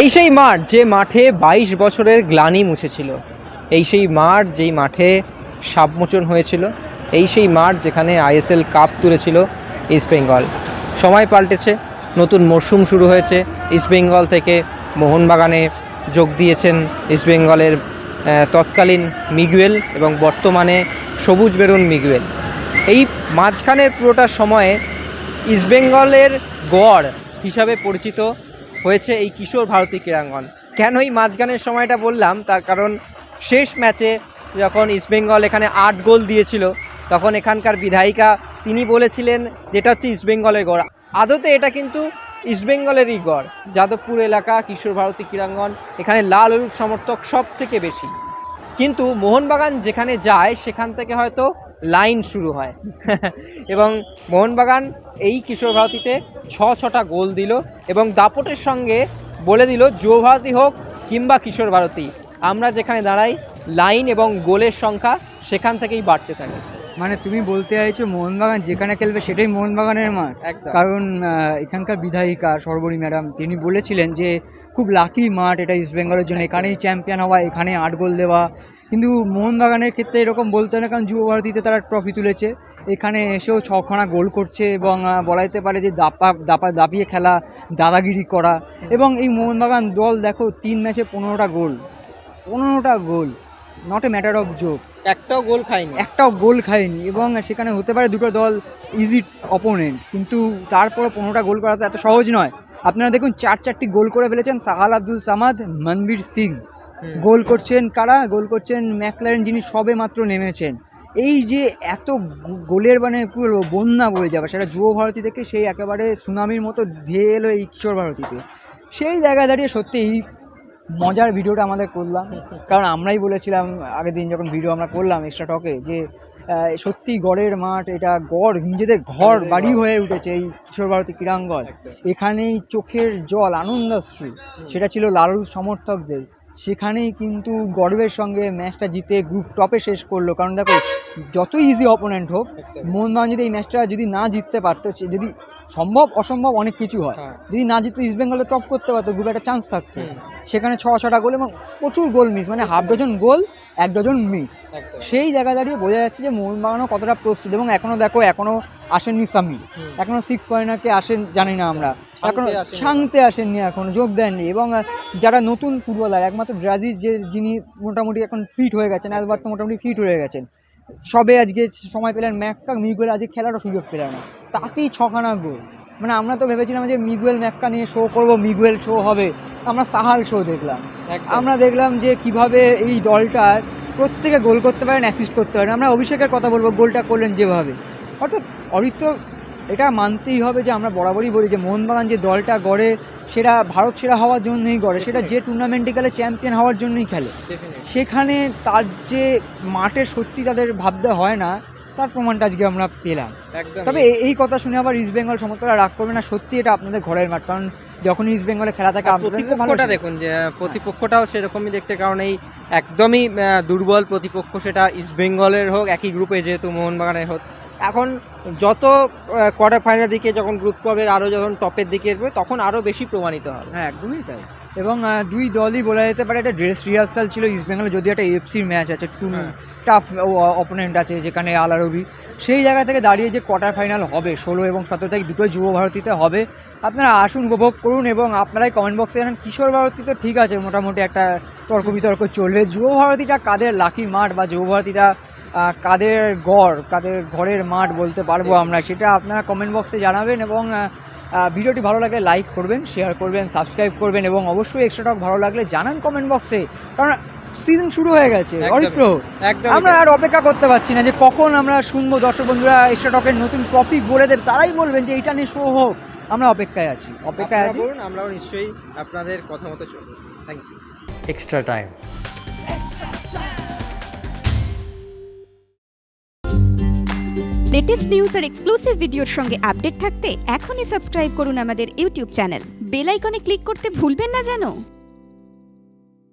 এই সেই মাঠ যে মাঠে ২২ বছরের গ্লানি মুছেছিল, এই সেই মাঠ যেই মাঠে সাপমোচন হয়েছিল, এই সেই মাঠ যেখানে আইএসএল কাপ তুলেছিল ইস্টবেঙ্গল। সময় পাল্টেছে, নতুন মরশুম শুরু হয়েছে। ইস্টবেঙ্গল থেকে মোহনবাগানে যোগ দিয়েছেন ইস্টবেঙ্গলের তৎকালীন মিগুয়েল এবং বর্তমানে সবুজ মেরুন মিগুয়েল। এই মাঝখানের পুরোটা সময়ে ইস্টবেঙ্গলের গড় হিসাবে পরিচিত হয়েছে এই কিশোর ভারতী ক্রীড়াঙ্গন। কেন এই মাঝখানের সময়টা বললাম, তার কারণ শেষ ম্যাচে যখন ইস্টবেঙ্গল এখানে ৮ গোল দিয়েছিল, তখন এখানকার বিধায়িকা তিনি বলেছিলেন যেটা হচ্ছে ইস্টবেঙ্গলের গড়। আদতে এটা কিন্তু ইস্টবেঙ্গলেরই গড়। যাদবপুর এলাকা কিশোর ভারতী ক্রীড়াঙ্গন, এখানে লাল হলুদ সমর্থক সব থেকে বেশি। কিন্তু মোহনবাগান যেখানে যায় সেখান থেকে হয়তো লাইন শুরু হয় এবং মোহনবাগান এই কিশোর ভারতীতে ৬টা গোল দিল এবং দাপটের সঙ্গে বলে দিল যুব ভারতী হোক কিংবা কিশোর ভারতী, আমরা যেখানে দাঁড়াই লাইন এবং গোলের সংখ্যা সেখান থেকেই বাড়তে থাকে। মানে তুমি বলতে চাইছো মোহনবাগান যেখানে খেলবে সেটাই মোহনবাগানের মাঠ? কারণ এখানকার বিধায়িকা সর্বরী ম্যাডাম তিনি বলেছিলেন যে খুব লাকি মাঠ এটা ইস্টবেঙ্গলের জন্য, এখানেই চ্যাম্পিয়ন হওয়া, এখানে ৮ গোল দেওয়া। কিন্তু মোহনবাগানের ক্ষেত্রে এরকম বলতে না, কারণ যুব ভারতীতে তারা ট্রফি তুলেছে, এখানে এসেও 6খানা গোল করছে এবং বলা যেতে পারে যে দাপিয়ে খেলা, দাদাগিরি করা। এবং এই মোহনবাগান দল দেখো 3 ম্যাচে 15টা গোল, not a matter of joke. একটাও গোল খায়নি এবং সেখানে হতে পারে দুটো দল ইজি অপোনেন্ট, কিন্তু তারপরে 15টা গোল করা তো এত সহজ নয়। আপনারা দেখুন 4টি গোল করে ফেলেছেন সাহাল আব্দুল সামাদ, মনবীর সিং। গোল করছেন কারা? গোল করছেন ম্যাকলারেন, যিনি সবে মাত্র নেমেছেন। এই যে এত গোলের মানে কী বলবো, বন্যা বয়ে যাবে সেটা যুব ভারতী থেকে, সেই একেবারে সুনামির মতো ধেয়ে এলো এই কিশোর ভারতীতে। সেই জায়গায় দাঁড়িয়ে সত্যি এই মজার ভিডিওটা আমাদের করলাম, কারণ আমরাই বলেছিলাম আগের দিন যখন ভিডিও আমরা করলাম এক্সট্রা টকে যে সত্যি গড়ের মাঠ, এটা গড়, নিজেদের ঘর বাড়ি হয়ে উঠেছে এই কিশোর ভারতী ক্রীড়াঙ্গন। এখানেই চোখের জল, আনন্দাশ্রু সেটা ছিল লালু সমর্থকদের। সেখানেই কিন্তু গর্বের সঙ্গে ম্যাচটা জিতে গ্রুপ টপে শেষ করলো। কারণ দেখো যতই ইজি অপোনেন্ট হোক, মোহনবাগান যদি এই ম্যাচটা যদি না জিততে পারতো, যদি সম্ভব অসম্ভব অনেক কিছু হয়, যদি না জিততো ইস্টবেঙ্গলে টপ করতে পারতো, গ্রুপে একটা চান্স থাকতো। সেখানে 6টা গোল এবং প্রচুর গোল মিস, মানে half dozen goal 1 dozen miss. সেই জায়গায় দাঁড়িয়ে বোঝা যাচ্ছে যে মোহনবাগানও কতটা প্রস্তুত। এবং এখনও দেখো, এখনও আসেননি সামির, এখনও 6 পয়েন্টারকে আসেন জানি না আমরা, এখনও সাংতে আসেননি, এখনও যোগ দেননি। এবং যারা নতুন ফুটবলার, একমাত্র ব্রাজিল যিনি মোটামুটি এখন ফিট হয়ে গেছেন, অ্যালবার্ট তো মোটামুটি ফিট হয়ে গেছেন, সবে আজকে সময় পেলেন। ম্যাক্কা মিগুয়েল আজকে খেলারও সুযোগ পেলেন না, তাতেই 6খানা গোল। মানে আমরা তো ভেবেছিলাম যে মিগুয়েল ম্যাক্কা নিয়ে শো করবো, মিগুয়েল শো হবে, আমরা সাহাল শো দেখলাম। আমরা দেখলাম যে কিভাবে এই দলটার প্রত্যেকে গোল করতে পারেন, অ্যাসিস্ট করতে পারেন। আমরা অভিষেকের কথা বলবো, গোলটা করলেন যেভাবে, অর্থাৎ অরিত্র এটা মানতেই হবে যে আমরা বরাবরই বলি যে মোহনবাগান যে দলটা গড়ে সেটা ভারত সেরা হওয়ার জন্যই গড়ে, সেটা যে টুর্নামেন্টে গেলে চ্যাম্পিয়ন হওয়ার জন্যই খেলে। সেখানে তার যে মাঠে সত্যি তাদের ভাবতে হয় না, তার প্রমাণটা আজকে আমরা পেলাম। তবে এই কথা শুনে আবার ইস্টবেঙ্গল সমর্থকরা রাগ করবে না, সত্যি এটা আপনাদের ঘরের মাঠ। কারণ যখন ইস্টবেঙ্গলে খেলা থাকে, প্রতিপক্ষটা দেখুন যে প্রতিপক্ষটাও সেরকমই দেখতে, কারণ এই একদমই দুর্বল প্রতিপক্ষ, সেটা ইস্টবেঙ্গলের হোক, একই গ্রুপে যেহেতু মোহনবাগানের হোক। এখন যত কোয়ার্টার ফাইনালের দিকে, যখন গ্রুপ পর্বের আরও যখন টপের দিকে আসবে, তখন আরও বেশি প্রমাণিত হবে। হ্যাঁ, একদমই তাই। এবং দুই দলই বলা যেতে পারে একটা ড্রেস রিহার্সাল ছিল ইস্টবেঙ্গলে, যদি একটা এফসির ম্যাচ আছে, টাফ অপোনেন্ট আছে যেখানে আলারবি, সেই জায়গা থেকে দাঁড়িয়ে যে কোয়ার্টার ফাইনাল হবে 16 এবং 17 তারিখ দুটোই যুব ভারতীতে হবে। আপনারা আসুন, উপভোগ করুন এবং আপনারাই কমেন্ট বক্সে জানান কিশোর ভারতী তো ঠিক আছে, মোটামুটি একটা তর্ক বিতর্ক চলবে, যুব ভারতীটা কাদের লাকি মাঠ বা যুব ভারতীটা কাদের গড়, কাদের ঘরের মাঠ বলতে পারবো আমরা, সেটা আপনারা কমেন্ট বক্সে জানাবেন। এবং ভিডিওটি ভালো লাগলে লাইক করবেন, শেয়ার করবেন, সাবস্ক্রাইব করবেন এবং অবশ্যই এক্সট্রা টক ভালো লাগলে জানান কমেন্ট বক্সে, কারণ সিজন শুরু হয়ে গেছে অরিত্র। আমরা আর অপেক্ষা করতে পারছি না যে কখন আমরা শুনবো দর্শক বন্ধুরা এক্সট্রা টকের নতুন টপিক বলে দেবে, তারাই বলবেন যে এইটা নিয়ে শো হোক। আমরা অপেক্ষায় আছি। আমরাও নিশ্চয়ই আপনাদের কথা মতো চলব। Thank you. Extra time. Latest news আর এক্সক্লুসিভ ভিডিওর সঙ্গে আপডেট থাকতে এখনই সাবস্ক্রাইব করুন আমাদের ইউটিউব চ্যানেল। বেল আইকনে ক্লিক করতে ভুলবেন না যেন।